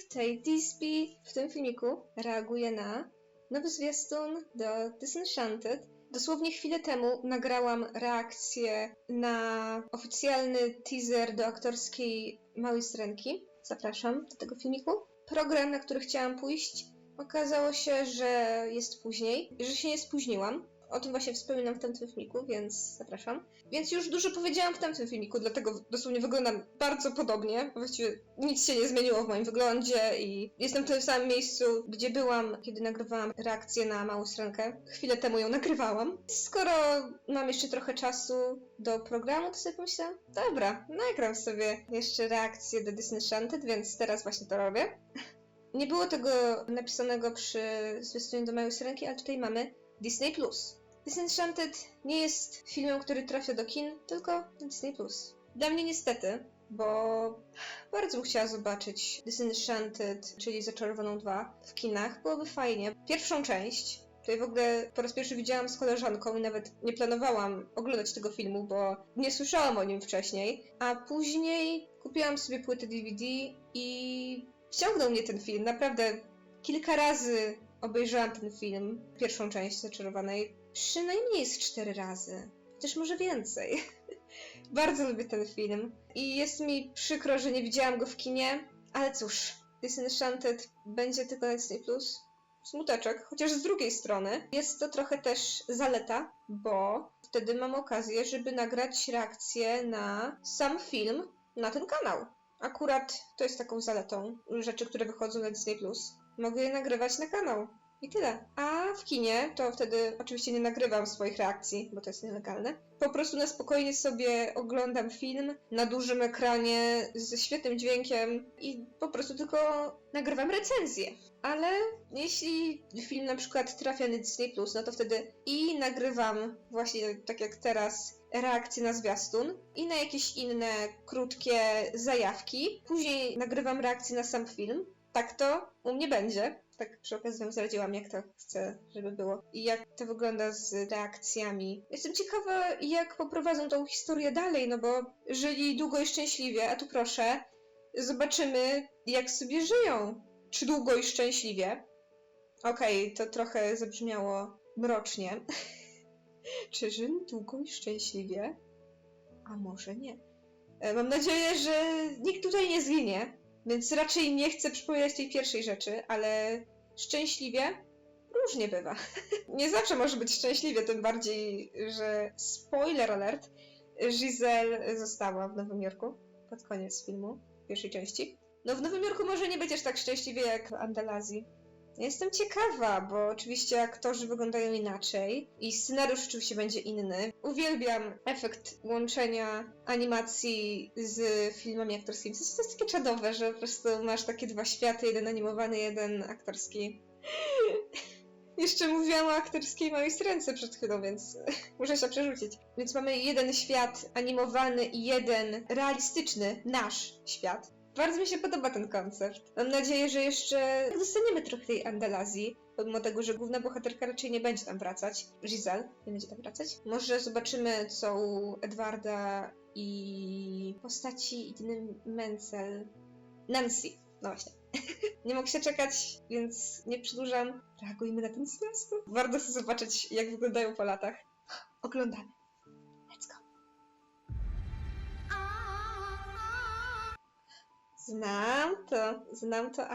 tutaj Disney w tym filmiku reaguje na nowy zwiastun do Disenchanted. Dosłownie chwilę temu nagrałam reakcję na oficjalny teaser do aktorskiej Małej Syrenki. Zapraszam do tego filmiku. Program, na który chciałam pójść, okazało się, że jest później, że się nie spóźniłam. O tym właśnie wspominam w tamtym filmiku, więc zapraszam. Więc już dużo powiedziałam w tamtym filmiku, dlatego dosłownie wyglądam bardzo podobnie. Właściwie nic się nie zmieniło w moim wyglądzie i jestem w tym samym miejscu, gdzie byłam, kiedy nagrywałam reakcję na Małą Syrenkę. Chwilę temu ją nagrywałam. Skoro mam jeszcze trochę czasu do programu, to sobie pomyślałam, dobra, nagram sobie jeszcze reakcję do Disenchanted, więc teraz właśnie to robię. Nie było tego napisanego przy zwiastunie do Małej Syrenki, ale tutaj mamy Disney+. Disenchanted nie jest filmem, który trafia do kin, tylko na Disney+. Dla mnie niestety, bo bardzo bym chciała zobaczyć Disenchanted, czyli Zaczarowaną 2 w kinach. Byłoby fajnie. Pierwszą część, tutaj w ogóle po raz pierwszy widziałam z koleżanką i nawet nie planowałam oglądać tego filmu, bo nie słyszałam o nim wcześniej, a później kupiłam sobie płytę DVD i wciągnął mnie ten film. Naprawdę kilka razy obejrzałam ten film, pierwszą część Zaczarowanej, przynajmniej z 4 razy, chociaż może więcej. Bardzo lubię ten film i jest mi przykro, że nie widziałam go w kinie, ale cóż, Disenchanted będzie tylko na Disney+. Smuteczek, chociaż z drugiej strony jest to trochę też zaleta, bo wtedy mam okazję, żeby nagrać reakcję na sam film na ten kanał. Akurat to jest taką zaletą rzeczy, które wychodzą na Disney+. Mogę je nagrywać na kanał. I tyle. A w kinie to wtedy oczywiście nie nagrywam swoich reakcji, bo to jest nielegalne. Po prostu na spokojnie sobie oglądam film na dużym ekranie ze świetnym dźwiękiem i po prostu tylko nagrywam recenzję. Ale jeśli film na przykład trafia na Disney+, no to wtedy i nagrywam właśnie tak jak teraz reakcję na zwiastun i na jakieś inne krótkie zajawki. Później nagrywam reakcję na sam film. Tak to u mnie będzie. Tak przy okazji wam zdradziłam, jak to chcę, żeby było. I jak to wygląda z reakcjami. Jestem ciekawa, jak poprowadzą tą historię dalej, no bo żyli długo i szczęśliwie, a tu proszę, zobaczymy, jak sobie żyją. Czy długo i szczęśliwie? Okej, to trochę zabrzmiało mrocznie. Czy żyli długo i szczęśliwie? A może nie. Mam nadzieję, że nikt tutaj nie zginie. Więc raczej nie chcę przypominać tej pierwszej rzeczy, ale szczęśliwie różnie bywa. Nie zawsze może być szczęśliwie, tym bardziej, że spoiler alert, Giselle została w Nowym Jorku pod koniec filmu, pierwszej części. No w Nowym Jorku może nie być aż tak szczęśliwie jak w Andalazji. Jestem ciekawa, bo oczywiście aktorzy wyglądają inaczej i scenariusz oczywiście będzie inny. Uwielbiam efekt łączenia animacji z filmami aktorskimi. To jest takie czadowe, że po prostu masz takie dwa światy, jeden animowany, jeden aktorski. Jeszcze mówiłam o aktorskiej Małej Syrence przed chwilą, więc muszę się przerzucić. Więc mamy jeden świat animowany i jeden realistyczny, nasz świat. Bardzo mi się podoba ten koncept. Mam nadzieję, że jeszcze dostaniemy trochę tej Andalazji, pomimo tego, że główna bohaterka raczej nie będzie tam wracać. Giselle nie będzie tam wracać. Może zobaczymy, co u Edwarda i postaci Idiny Menzel. Nancy. No właśnie. Nie mogę się czekać, więc nie przedłużam. Reagujmy na ten zwiastun. Warto chcę zobaczyć, jak wyglądają po latach. Oglądamy. Let's go. Znam to.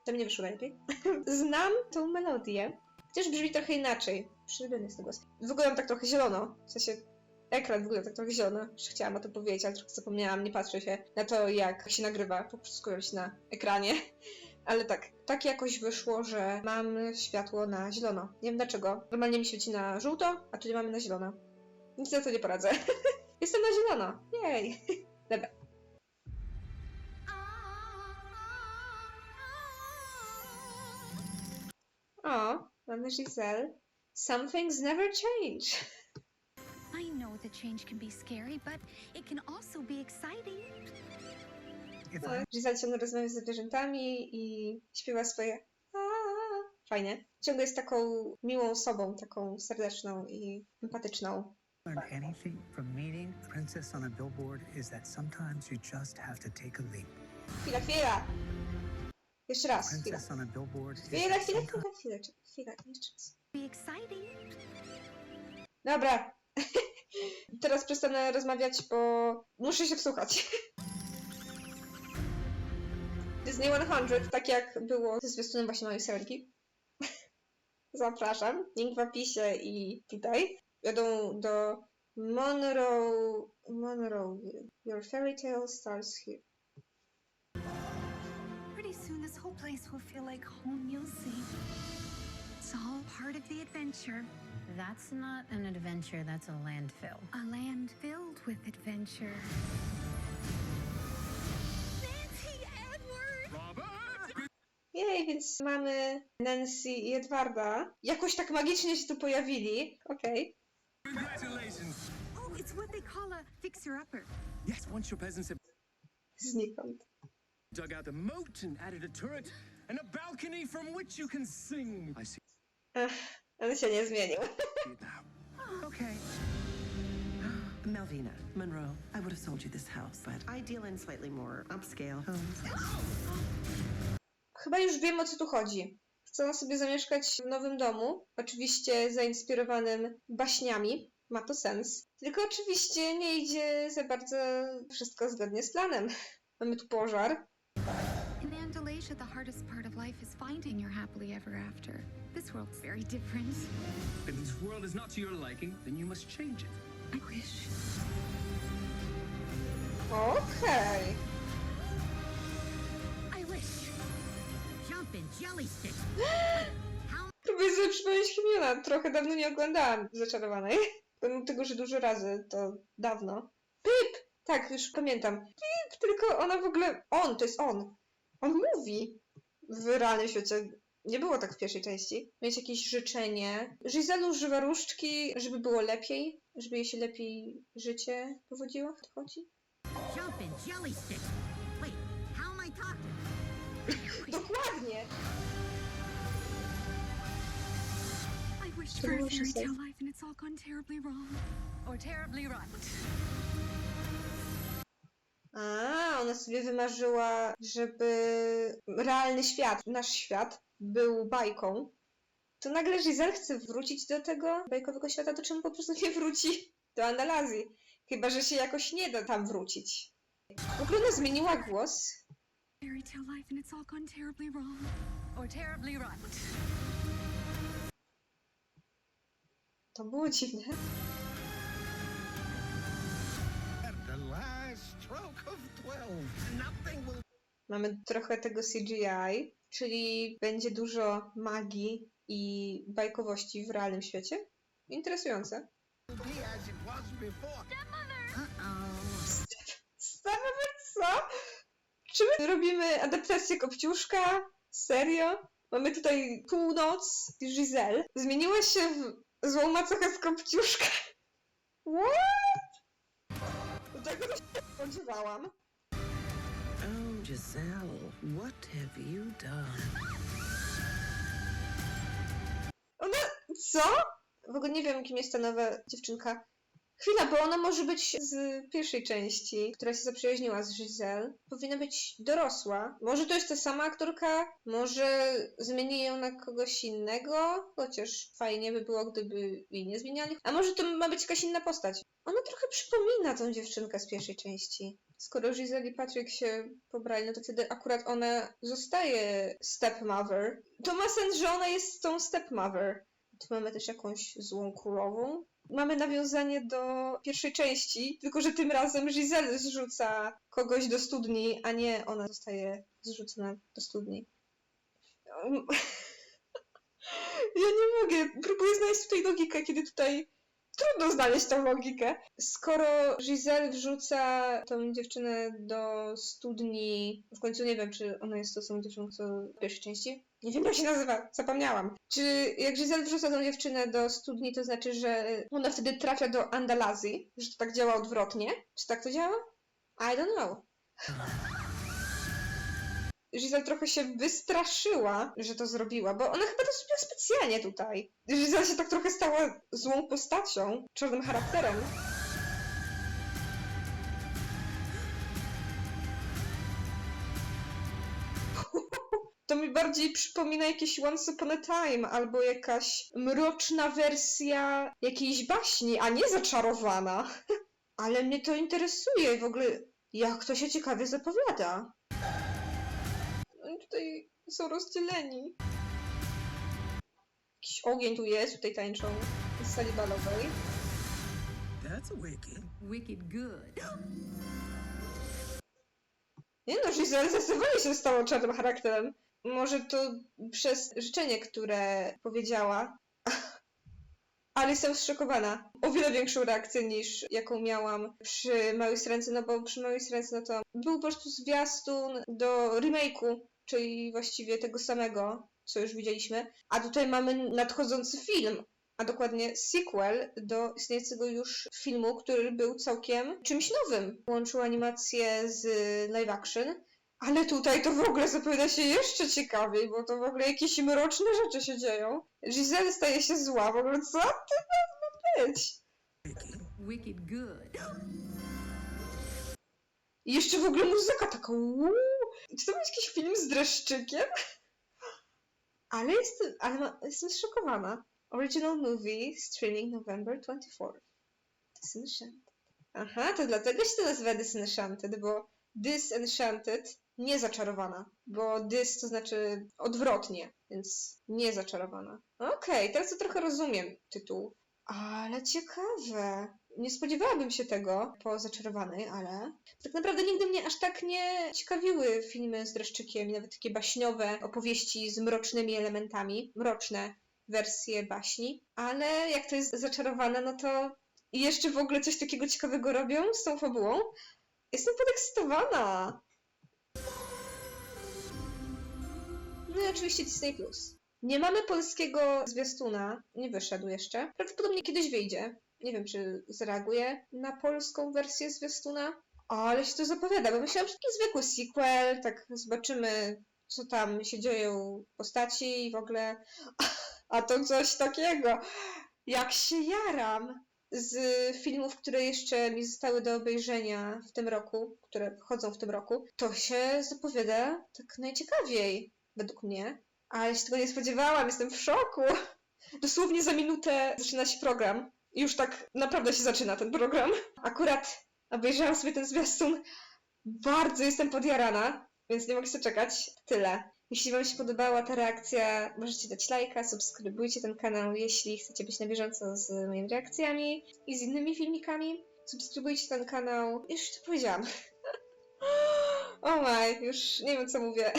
To mnie wyszło najlepiej. Znam tą melodię, chociaż brzmi trochę inaczej. Przyrobiony jest ten głos. Wyglądam tak trochę zielono. W sensie ekran wygląda tak trochę zielono. Już chciałam o tym powiedzieć, ale trochę zapomniałam. Nie patrzę się na to, jak się nagrywa. Po prostu skupiam się na ekranie. Ale tak jakoś wyszło, że mam światło na zielono. Nie wiem dlaczego. Normalnie mi świeci na żółto, a tu nie mamy na zielono. Nic na to nie poradzę. Jestem na zielono. Jej. Dobra. O, mamy Giselle. Some things never change. I know that change can be scary, but it can also be exciting. Giselle ciągle rozmawia z zwierzętami i śpiewa swoje fajnie. Ciągle jest taką miłą osobą, taką serdeczną i empatyczną. learn anything from meeting a princess on a billboard is that sometimes you just have to take a leap. Chwila. Jeszcze raz, chwila. Princess on a billboard is Chwila, that chwila, sometimes... chwila, jeszcze raz. Be exciting. Dobra. Teraz przestanę rozmawiać, bo muszę się wsłuchać. Disney 100, tak jak było ze zwiastunem właśnie mojej serialki. Zapraszam. Link w opisie i tutaj. Jadą do Monroeville. Your fairy tale starts here. Pretty soon this whole place will feel like home, you'll see. It's all part of the adventure. That's not an adventure, that's a landfill. A land filled with adventure. Nancy Edward! Jej, więc mamy Nancy i Edwarda. Jakoś tak magicznie się tu pojawili. Okej. Congratulations! Oh, it's what they call a fixer-upper. Yes, once your peasants have Znikąd. dug out the moat and added a turret and a balcony from which you can sing. I see On się nie zmienił. it now. Okay. Melvina, Monroe, I would have sold you this house, but I deal in slightly more upscale homes. Chyba już wiem, o co tu chodzi. Chcą sobie zamieszkać w nowym domu, oczywiście zainspirowanym baśniami. Ma to sens. Tylko oczywiście nie idzie za bardzo wszystko zgodnie z planem. Mamy tu pożar. In Andalasia, the hardest part of life is finding your happily ever after. This world's very different. If this world is not to your liking, then you must change it. I wish. Okej. I wish. Jumpin' jelly sticks. Próbuję sobie przypomnieć imiona. Trochę dawno nie oglądałam Zaczarowanej. Pomimo tego, że dużo razy, to dawno. Pip! Tak, już pamiętam. Pip, tylko ona w ogóle... To jest on. On mówi w realnym świecie. Nie było tak w pierwszej części. Mieć jakieś życzenie. Giselle używa różdżki, żeby było lepiej. Żeby jej się lepiej życie powodziło. O to chodzi? Jumpin' jelly sticks. Wait, how am I talking? Dokładnie! I wish Co for a muszę fairy say? tale life and it's all gone terribly wrong. Or terribly right. Ona sobie wymarzyła, żeby realny świat, nasz świat, był bajką. To nagle Giselle chce wrócić do tego bajkowego świata, to czemu po prostu nie wróci do Andalazji? Chyba że się jakoś nie da tam wrócić. W ogóle ona zmieniła głos. Fairy tale life and it's all gone terribly wrong. Or terribly right. To było dziwne. At the last stroke of 12, nothing will Mamy trochę tego CGI, czyli będzie dużo magii i bajkowości w realnym świecie. Interesujące. be as it was before. Stanowię co? Czy my robimy adaptację Kopciuszka? Serio? Mamy tutaj północ i Giselle. Zmieniła się w złą macochę z Kopciuszka. What? Do tego to się nie spodziewałam. Oh, Giselle, what have you done? Ona... Co? W ogóle nie wiem, kim jest ta nowa dziewczynka. Chwila, bo ona może być z pierwszej części, która się zaprzyjaźniła z Giselle. Powinna być dorosła. Może to jest ta sama aktorka, może zmieni ją na kogoś innego, chociaż fajnie by było, gdyby jej nie zmieniali. A może to ma być jakaś inna postać. Ona trochę przypomina tą dziewczynkę z pierwszej części. Skoro Giselle i Patrick się pobrali, no to wtedy akurat ona zostaje stepmother. To ma sens, że ona jest tą stepmother. Tu mamy też jakąś złą królową. Mamy nawiązanie do pierwszej części, tylko że tym razem Giselle zrzuca kogoś do studni, a nie ona zostaje zrzucona do studni. Ja nie mogę. Próbuję znaleźć tutaj logikę, kiedy tutaj trudno znaleźć tą logikę. Skoro Giselle wrzuca tą dziewczynę do studni, w końcu nie wiem, czy ona jest tą samą dziewczyną, co w pierwszej części. Nie wiem, jak się nazywa, zapomniałam. Czy jak Giselle wrzuca tą dziewczynę do studni, to znaczy, że ona wtedy trafia do Andalazji? Że to tak działa odwrotnie? Czy tak to działa? I don't know. Giselle trochę się wystraszyła, że to zrobiła, bo ona chyba to zrobiła specjalnie tutaj. Giselle się tak trochę stała złą postacią, czarnym charakterem. To mi bardziej przypomina jakieś Once Upon a Time, albo jakaś mroczna wersja jakiejś baśni, a nie zaczarowana. Ale mnie to interesuje i w ogóle jak to się ciekawie zapowiada. Oni tutaj są rozdzieleni. Jakiś ogień tu jest, tutaj tańczą w sali balowej. That's wicked. Wicked good. Nie no, Giselle zdecydowanie się stała czarnym charakterem. Może to przez życzenie, które powiedziała. Ale jestem zszokowana. O wiele większą reakcję niż jaką miałam przy Małej Syrence, no bo przy Małej Syrence no to był po prostu zwiastun do remake'u, czyli właściwie tego samego, co już widzieliśmy. A tutaj mamy nadchodzący film, a dokładnie sequel do istniejącego już filmu, który był całkiem czymś nowym. Łączył animację z live action. Ale tutaj to w ogóle zapowiada się jeszcze ciekawiej, bo to w ogóle jakieś mroczne rzeczy się dzieją. Giselle staje się zła, w ogóle co to ma być? Wicked good. I jeszcze w ogóle muzyka taka uuu. Czy to był jakiś film z dreszczykiem? Ale jestem zszokowana. Original movie streaming November 24th. Disenchanted. Aha, to dlatego się to nazywa Disenchanted, bo Disenchanted, nie zaczarowana, bo dis to znaczy odwrotnie, więc nie zaczarowana. Okej, teraz to trochę rozumiem tytuł, ale ciekawe. Nie spodziewałabym się tego po Zaczarowanej, ale tak naprawdę nigdy mnie aż tak nie ciekawiły filmy z dreszczykiem, nawet takie baśniowe opowieści z mrocznymi elementami, mroczne wersje baśni, ale jak to jest Zaczarowana, no to jeszcze w ogóle coś takiego ciekawego robią z tą fabułą. Jestem podekscytowana! No i oczywiście Disney+. Nie mamy polskiego zwiastuna, nie wyszedł jeszcze. Prawdopodobnie kiedyś wyjdzie. Nie wiem, czy zareaguje na polską wersję zwiastuna, ale się to zapowiada, bo myślałam, że taki zwykły sequel, tak zobaczymy, co tam się dzieją postaci i w ogóle... A to coś takiego! Jak się jaram! Z filmów, które jeszcze mi zostały do obejrzenia w tym roku, które wchodzą w tym roku, to się zapowiada tak najciekawiej, według mnie. Ale się tego nie spodziewałam, jestem w szoku. Dosłownie za minutę zaczyna się program. I już tak naprawdę się zaczyna ten program. Akurat obejrzałam sobie ten zwiastun. Bardzo jestem podjarana, więc nie mogę się czekać. Tyle. Jeśli wam się podobała ta reakcja, możecie dać lajka, subskrybujcie ten kanał, jeśli chcecie być na bieżąco z moimi reakcjami i z innymi filmikami. Subskrybujcie ten kanał. Już to powiedziałam. Już nie wiem co mówię.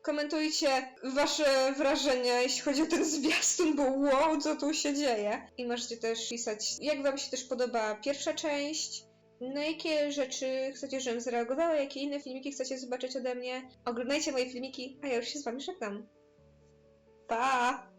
Komentujcie wasze wrażenia, jeśli chodzi o ten zwiastun, bo wow, co tu się dzieje. I możecie też pisać, jak wam się też podoba pierwsza część, na jakie rzeczy chcecie, żebym zareagowała, jakie inne filmiki chcecie zobaczyć ode mnie. Oglądajcie moje filmiki, a ja już się z wami żegnam. Pa!